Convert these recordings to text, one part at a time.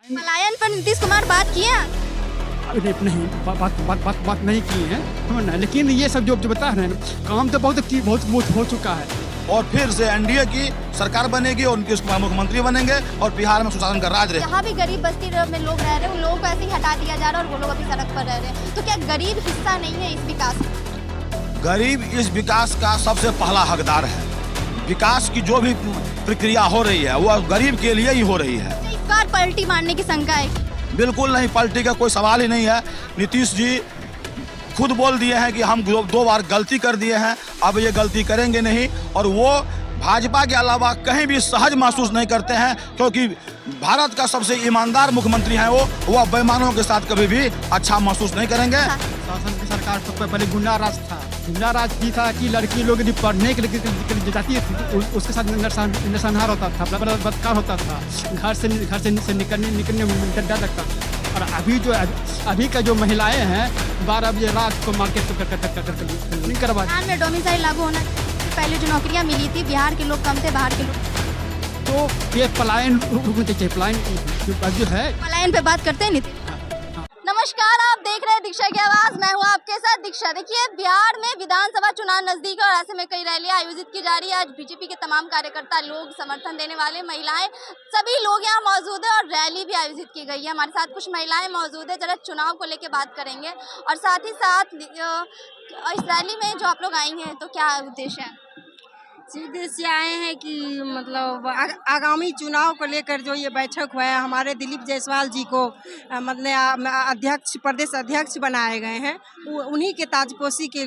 पलायन पर नीतीश कुमार बात किए हैं? नहीं, बात नहीं की है, लेकिन ये सब जो बता रहे हैं काम तो बहुत हो चुका है। और फिर से एनडीए की सरकार बनेगी और नीतीश कुमार मुख्यमंत्री बनेंगे और बिहार में सुशासन का राज रहेगा। जहाँ भी गरीब बस्ती में लोग रह रहे हैं उन लोगों को ऐसे ही हटा दिया जा रहा है और वो लोग अभी सड़क पर रह रहे हैं, तो क्या गरीब हिस्सा नहीं है इस विकास में? गरीब इस विकास का सबसे पहला हकदार है। विकास की जो भी प्रक्रिया हो रही है वो गरीब के लिए ही हो रही है। इस बार पलटी मारने की शंका है? बिल्कुल नहीं, पलटी का कोई सवाल ही नहीं है। नीतीश जी खुद बोल दिए हैं कि हम 2 बार गलती कर दिए हैं, अब ये गलती करेंगे नहीं। और वो भाजपा के अलावा कहीं भी सहज महसूस नहीं करते हैं, क्योंकि भारत का सबसे ईमानदार मुख्यमंत्री हैं वो बेईमानों के साथ कभी भी अच्छा महसूस नहीं करेंगे। शासन की सरकार सबसे पहले गुंडा राज था। गुंडा राज भी था कि लड़की लोग यदि पढ़ने के लिए जाती थी उसके साथ नरसंहार होता था, बलात्कार होता था, घर से निकलने में डर लगता था। और अभी का जो महिलाएं हैं 12 बजे रात को मार्केट नहीं करवा। बिहार में डोमिसाइल लागू होना पहले जो नौकरियां मिली थी बिहार के लोग कम थे, बाहर के लोग, तो ये पलायन रुकना चाहिए। पलायन जो है, पलायन पे बात करते हैं नीतीश। नमस्कार, आप देख रहे हैं दीक्षा की आवाज, मैं हूं आपके साथ दीक्षा। देखिए, बिहार में विधानसभा चुनाव नजदीक है और ऐसे में कई रैलियां आयोजित की जा रही है। आज बीजेपी के तमाम कार्यकर्ता, लोग, समर्थन देने वाले, महिलाएं, सभी लोग यहाँ मौजूद है और रैली भी आयोजित की गई है। हमारे साथ कुछ महिलाएं मौजूद है, जरा चुनाव को लेकर बात करेंगे और साथ ही साथ इस रैली में जो आप लोग आई हैं तो क्या उद्देश्य है? सीधे से आए हैं कि मतलब आगामी चुनाव को लेकर जो ये बैठक हुआ है, हमारे दिलीप जायसवाल जी को मतलब प्रदेश अध्यक्ष बनाए गए हैं, उन्हीं के ताजपोशी के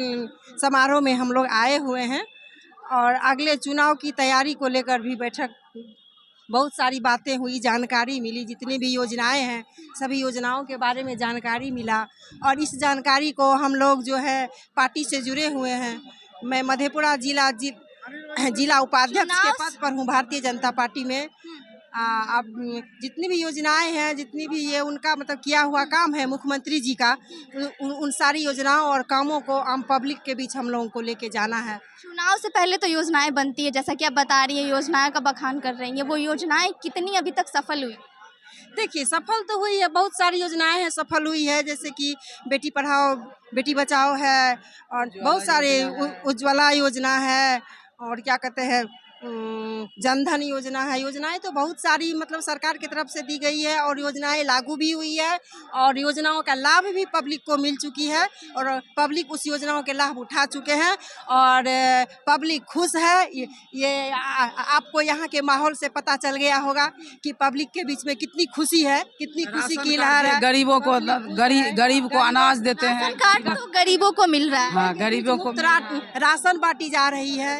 समारोह में हम लोग आए हुए हैं। और अगले चुनाव की तैयारी को लेकर भी बैठक, बहुत सारी बातें हुई, जानकारी मिली, जितनी भी योजनाएं हैं सभी योजनाओं के बारे में जानकारी मिला। और इस जानकारी को हम लोग जो है पार्टी से जुड़े हुए हैं। मैं मधेपुरा जिला उपाध्यक्ष के पद पर हूँ भारतीय जनता पार्टी में। अब जितनी भी योजनाएं हैं, जितनी भी ये उनका मतलब किया हुआ काम है मुख्यमंत्री जी का, उन सारी योजनाओं और कामों को आम पब्लिक के बीच हम लोगों को लेके जाना है। चुनाव से पहले तो योजनाएं बनती है, जैसा कि आप बता रही है, योजनाएं का बखान कर रही है, वो योजनाएं कितनी अभी तक सफल हुई? देखिए, सफल तो हुई है, बहुत सारी योजनाएं हैं सफल हुई है, जैसे कि बेटी पढ़ाओ बेटी बचाओ है, और बहुत सारे उज्ज्वला योजना है, और क्या कहते हैं जनधन योजना है। योजनाएं तो बहुत सारी मतलब सरकार की तरफ से दी गई है और योजनाएं लागू भी हुई है और योजनाओं का लाभ भी पब्लिक को मिल चुकी है और पब्लिक उस योजनाओं के लाभ उठा चुके हैं और पब्लिक खुश है। ये आपको यहाँ के माहौल से पता चल गया होगा कि पब्लिक के बीच में कितनी खुशी है, कितनी खुशी की लहर है। गरीबों को गरीब को अनाज देते हैं, तो गरीबों को मिल रहा है। हाँ, गरीबों को राशन बांटी जा रही है,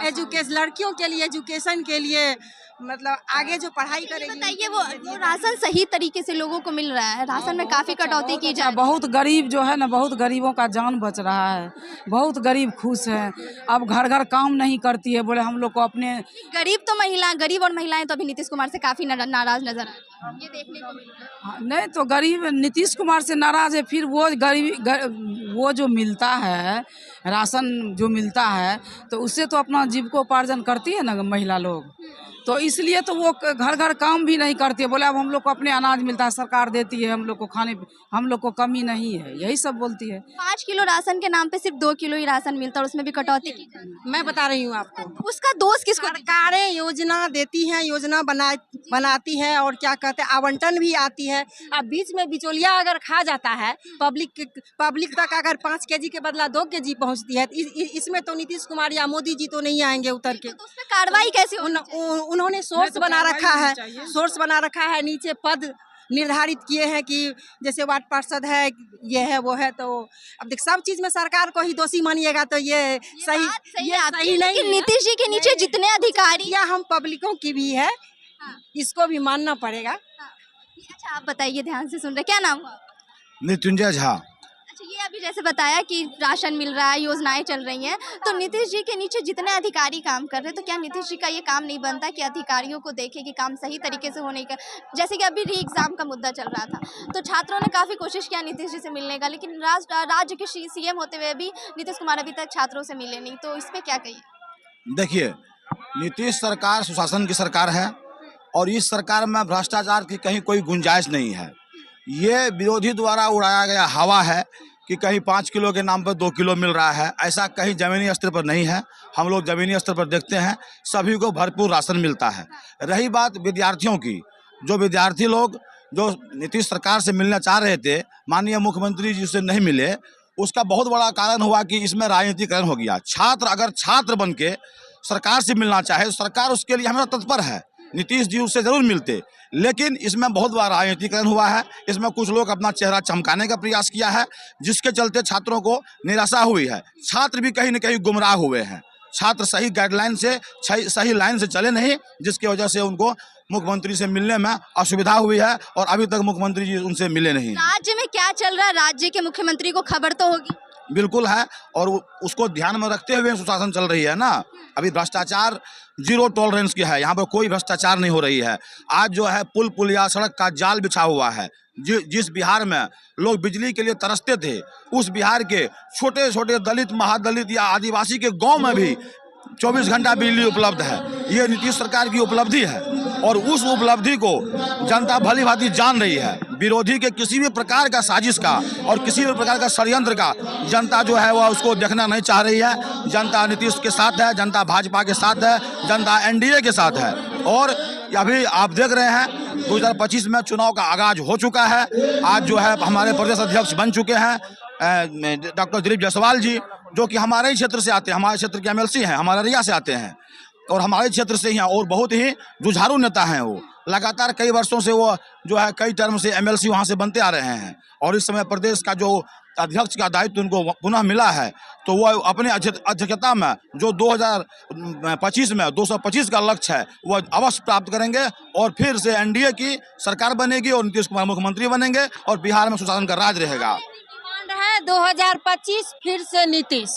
एजुकेशन, लड़कियों के लिए एजुकेशन के लिए, मतलब आगे जो पढ़ाई करेगी। बताइए, वो राशन सही तरीके से लोगों को मिल रहा है? राशन में काफी कटौती की जा रही है। बहुत गरीब जो है ना, बहुत गरीबों का जान बच रहा है, बहुत गरीब खुश है। अब घर घर काम नहीं करती है, बोले हम लोग को अपने गरीब और महिलाएं तो अभी नीतीश कुमार से काफी नाराज नजर आ रही है, ये देखने को मिल रहा है। नहीं तो गरीब नीतीश कुमार से नाराज है, फिर वो वो जो मिलता है राशन जो मिलता है तो उससे तो अपना जीविकोपार्जन करती है ना महिला लोग, तो इसलिए तो वो घर घर काम भी नहीं करती है। बोले अब हम लोग को अपने अनाज मिलता है, सरकार देती है हम लोग को खाने, हम लोग को कमी नहीं है, यही सब बोलती है। 5 किलो राशन के नाम पे सिर्फ 2 किलो ही राशन मिलता है और उसमें भी कटौती की जाती है। मैं बता रही हूँ आपको, उसका दोष किसको? सरकारें योजना देती हैं, योजना बनाती है और क्या कहते हैं आवंटन भी आती है। अब बीच में बिचौलिया अगर खा जाता है, पब्लिक तक अगर 5 केजी के बदला 2 केजी पहुँचती है, इसमें तो नीतीश कुमार या मोदी जी तो नहीं आएंगे उतर के। तो उस पर कार्रवाई कैसे होगी? उन्होंने सोर्स बना रखा है, नीचे पद निर्धारित किए हैं कि जैसे वार्ड पार्षद है, ये है वो है। तो अब देख, सब चीज में सरकार को ही दोषी मानिएगा तो ये सही नहीं। नीतीश जी के नीचे जितने अधिकारी या हम पब्लिकों की भी है, इसको भी मानना पड़ेगा। अच्छा, आप बताइए, ध्यान से सुन रहे, क्या नाम हुआ? मृत्युंजय झा। अच्छा, ये अभी जैसे बताया कि राशन मिल रहा है, योजनाएं चल रही हैं, तो नीतीश जी के नीचे जितने अधिकारी काम कर रहे हैं, तो क्या नीतीश जी का ये काम नहीं बनता कि अधिकारियों को देखे कि काम सही तरीके से होने का? जैसे कि अभी री एग्जाम का मुद्दा चल रहा था, तो छात्रों ने काफ़ी कोशिश किया नीतीश जी से मिलने का, लेकिन राज्य के सीएम होते हुए भी नीतीश कुमार अभी तक छात्रों से मिले नहीं, तो इस पर क्या कहिए? देखिए, नीतीश सरकार सुशासन की सरकार है और इस सरकार में भ्रष्टाचार की कहीं कोई गुंजाइश नहीं है। ये विरोधी द्वारा उड़ाया गया हवा है कि कहीं 5 किलो के नाम पर 2 किलो मिल रहा है, ऐसा कहीं ज़मीनी स्तर पर नहीं है। हम लोग ज़मीनी स्तर पर देखते हैं, सभी को भरपूर राशन मिलता है। रही बात विद्यार्थियों की, जो विद्यार्थी लोग जो नीतीश सरकार से मिलना चाह रहे थे, माननीय मुख्यमंत्री जी से नहीं मिले, उसका बहुत बड़ा कारण हुआ कि इसमें राजनीतिकरण हो गया। छात्र अगर छात्र बन के सरकार से मिलना चाहे तो सरकार उसके लिए हमेशा तत्पर है, नीतीश जी उससे जरूर मिलते, लेकिन इसमें बहुत बड़ा राजनीतिकरण हुआ है। इसमें कुछ लोग अपना चेहरा चमकाने का प्रयास किया है, जिसके चलते छात्रों को निराशा हुई है। छात्र भी कहीं न कहीं गुमराह हुए हैं। छात्र सही गाइडलाइन से सही लाइन से चले नहीं, जिसकी वजह से उनको मुख्यमंत्री से मिलने में असुविधा हुई है और अभी तक मुख्यमंत्री जी उनसे मिले नहीं। राज्य में क्या चल रहा है, राज्य के मुख्यमंत्री को खबर तो होगी। बिल्कुल है, और उसको ध्यान में रखते हुए सुशासन चल रही है ना। अभी भ्रष्टाचार 0 टॉलरेंस की है, यहाँ पर कोई भ्रष्टाचार नहीं हो रही है। आज जो है पुल पुलिया सड़क का जाल बिछा हुआ है। जिस बिहार में लोग बिजली के लिए तरसते थे, उस बिहार के छोटे छोटे दलित, महादलित या आदिवासी के गांव में भी 24 घंटा बिजली उपलब्ध है। ये नीतीश सरकार की उपलब्धि है और उस उपलब्धि को जनता भली भांति जान रही है। विरोधी के किसी भी प्रकार का साजिश का और किसी भी प्रकार का षड्यंत्र का जनता जो है वह उसको देखना नहीं चाह रही है। जनता नीतीश के साथ है, जनता भाजपा के साथ है, जनता एनडीए के साथ है। और अभी आप देख रहे हैं 2025 में चुनाव का आगाज हो चुका है। आज जो है हमारे प्रदेश अध्यक्ष बन चुके हैं डॉक्टर दिलीप जायसवाल जी, जो कि हमारे ही क्षेत्र से आते हैं, हमारे क्षेत्र के एमएलसी हैं, हमारे एरिया से आते हैं और हमारे क्षेत्र से ही हैं और बहुत ही जुझारू नेता हैं। वो लगातार कई वर्षों से वो जो है कई टर्म से एमएलसी वहाँ से बनते आ रहे हैं और इस समय प्रदेश का जो अध्यक्ष का दायित्व उनको पुनः मिला है, तो वो अपने अध्यक्षता में जो 2025 में 225 का लक्ष्य है वह अवश्य प्राप्त करेंगे और फिर से एनडीए की सरकार बनेगी और नीतीश कुमार मुख्यमंत्री बनेंगे और बिहार में सुशासन का राज रहेगा। डिमांड है 2025 फिर से नीतीश।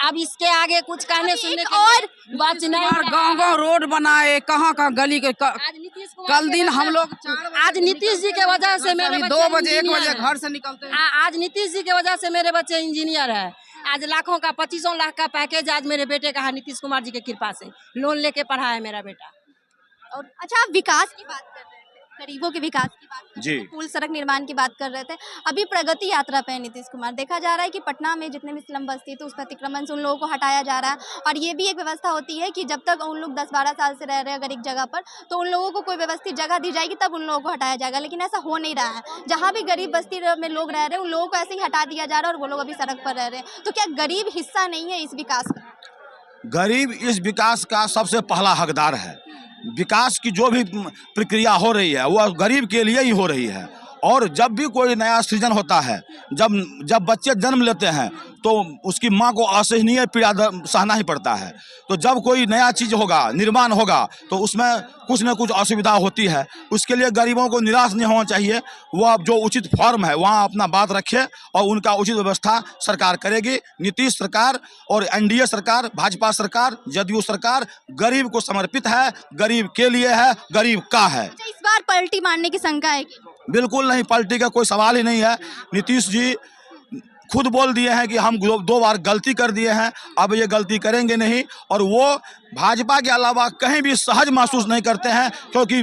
अब इसके आगे कुछ कहने सुनने के और बात नहीं है। गांव-गांव रोड बनाए, कहाँ गली के आज नीतीश कुमार कल दिन हम लोग आज नीतीश जी के वजह से मेरे 2 बजे 1 इंजीनियर बजे हैं। घर से निकलते हैं। आज नीतीश जी के वजह से मेरे बच्चे इंजीनियर है। आज लाखों का 25 लाख का पैकेज आज मेरे बेटे का है नीतीश कुमार जी के कृपा से। लोन लेके पढ़ा है मेरा बेटा। और अच्छा, आप विकास की बात कर रहे थे, गरीबों के विकास की बात कर जी। रहे थे, पुल सड़क निर्माण की बात कर रहे थे। अभी प्रगति यात्रा पे है नीतीश कुमार। देखा जा रहा है कि पटना में जितने भी स्लम बस्ती थे उस पर अतिक्रमण से उन लोगों को हटाया जा रहा है और ये भी एक व्यवस्था होती है कि जब तक उन लोग 10-12 साल से रह रहे हैं अगर एक जगह पर, तो उन लोगों को कोई व्यवस्थित जगह दी जाएगी तब उन लोगों को हटाया जाएगा। लेकिन ऐसा हो नहीं रहा है। जहाँ भी गरीब बस्ती में लोग रह रहे हैं उन लोगों को ऐसे ही हटा दिया जा रहा है और वो लोग अभी सड़क पर रह रहे हैं। तो क्या गरीब हिस्सा नहीं है इस विकास का? गरीब इस विकास का सबसे पहला हकदार है। विकास की जो भी प्रक्रिया हो रही है वह गरीब के लिए ही हो रही है। और जब भी कोई नया सृजन होता है, जब बच्चे जन्म लेते हैं तो उसकी माँ को असहनीय पीड़ा सहना ही पड़ता है। तो जब कोई नया चीज़ होगा, निर्माण होगा, तो उसमें कुछ न कुछ असुविधा होती है। उसके लिए गरीबों को निराश नहीं होना चाहिए। वह जो उचित फॉर्म है वहाँ अपना बात रखे और उनका उचित व्यवस्था सरकार करेगी। नीतीश सरकार और एनडीए सरकार, भाजपा सरकार, जदयू सरकार गरीब को समर्पित है, गरीब के लिए है, गरीब का है। अच्छा, इस बार पलटी मारने की शंका है कि बिल्कुल नहीं, पलटी का कोई सवाल ही नहीं है। नीतीश जी खुद बोल दिए हैं कि हम 2 बार गलती कर दिए हैं, अब ये गलती करेंगे नहीं। और वो भाजपा के अलावा कहीं भी सहज महसूस नहीं करते हैं, क्योंकि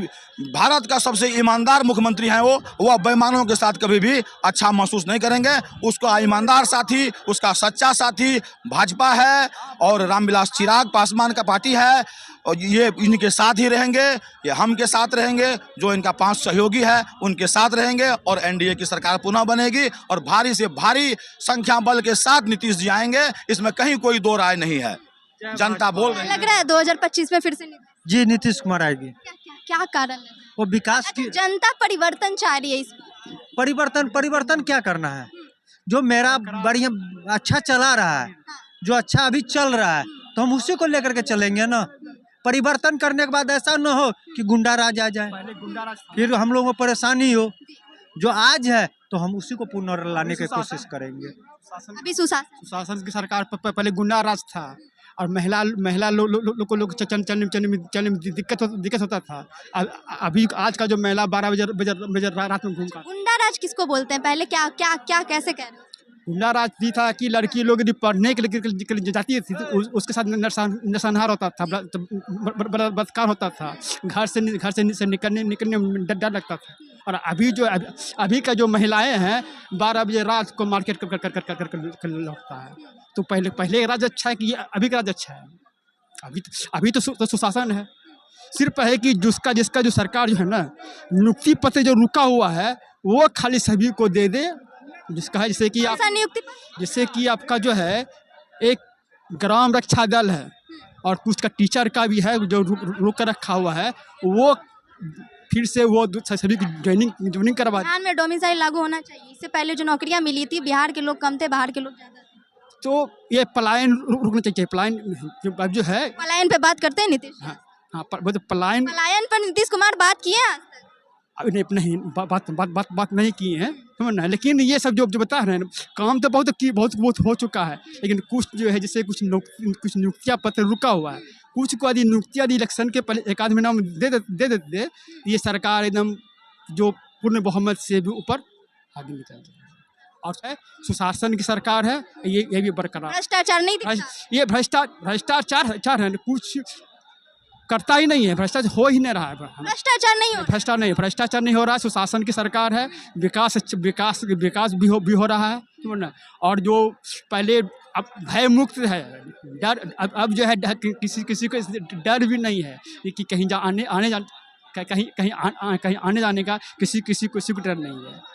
भारत का सबसे ईमानदार मुख्यमंत्री हैं वह बेईमानों के साथ कभी भी अच्छा महसूस नहीं करेंगे। उसका ईमानदार साथी, उसका सच्चा साथी भाजपा है और रामविलास चिराग पासवान का पार्टी है और ये इनके साथ ही रहेंगे, ये हम के साथ रहेंगे। जो इनका 5 सहयोगी है उनके साथ रहेंगे और एनडीए की सरकार पुनः बनेगी और भारी से भारी संख्या बल के साथ नीतीश जी आएंगे। इसमें कहीं कोई दो राय नहीं है। जनता बोल रही है। लग रहा है 2025 में फिर से जी नीतीश कुमार आएगी। क्या कारण है? वो विकास की जनता परिवर्तन चाह रही है इस परिवर्तन क्या करना है? जो मेरा बढ़िया अच्छा चला रहा है, जो अच्छा अभी चल रहा है, तो हम उसी को लेकर के चलेंगे ना। परिवर्तन करने के बाद ऐसा न हो कि गुंडा राज आ जाए, फिर हम लोगों को परेशानी हो। जो आज है तो हम उसी को पुनर्लाने की कोशिश करेंगे। अभी सुशासन की सरकार पहले गुंडा राज था और महिला लोग को चलने में दिक्कत होता था। अभी आज का जो महिला 12 बजे रात में घूमता। गुंडा राज किसको बोलते हैं? पहले क्या कैसे कह रहे हो? गुंडा राज भी था कि लड़की लोग यदि पढ़ने के लिए जाती थी तो उसके साथ नरसंहार होता था, बलात्कार होता था, घर से निकलने में डर लगता था। और अभी का जो महिलाएं हैं 12 बजे रात को मार्केट कर लौटता है। तो पहले राज अच्छा है कि अभी का राज अच्छा है? अभी तो सुशासन है। सिर्फ है कि जिसका जो सरकार जो है ना, नियुक्ति पत्र जो रुका हुआ है वो खाली सभी को दे दे, जिसका है जैसे कि आपका जो है एक ग्राम रक्षा दल है और कुछ का टीचर का भी है जो रुक कर रखा हुआ है, वो फिर से वो सभी की ज्वाइनिंग करवा। बिहार में डोमिसाइल लागू होना चाहिए। इससे पहले जो नौकरियां मिली थी बिहार के लोग कम थे, बाहर के लोग ज्यादा थे। तो ये पलायन रुकना चाहिए। पलायन जो है, पलायन पे बात करते हैं नीतीश। हाँ वो तो पलायन पर नीतीश कुमार बात किए हैं आज तक? नहीं, बात नहीं की है, समझना है। लेकिन ये सब जो बता रहे हैं काम तो बहुत हो चुका है। लेकिन कुछ जो है जैसे कुछ नियुक्तियाँ पत्र रुका हुआ है, कुछ को यदि नियुक्तियाँ इलेक्शन के पहले एक आध महीना में दे देते, ये सरकार एकदम जो पूर्ण बहुमत से भी ऊपर आगे निकल जाए। और सुशासन की सरकार है, ये भी बरकरार। भ्रष्टाचार नहीं दिखता। ये भ्रष्टाचार है, कुछ करता ही नहीं है, भ्रष्टाचार हो ही नहीं रहा है। भ्रष्टाचार नहीं हो रहा है। सुशासन की सरकार है, विकास भी हो रहा है। और जो पहले अब भय मुक्त है, डर अब जो है किसी को डर भी नहीं है कि कहीं आने जाने का किसी को डर नहीं है।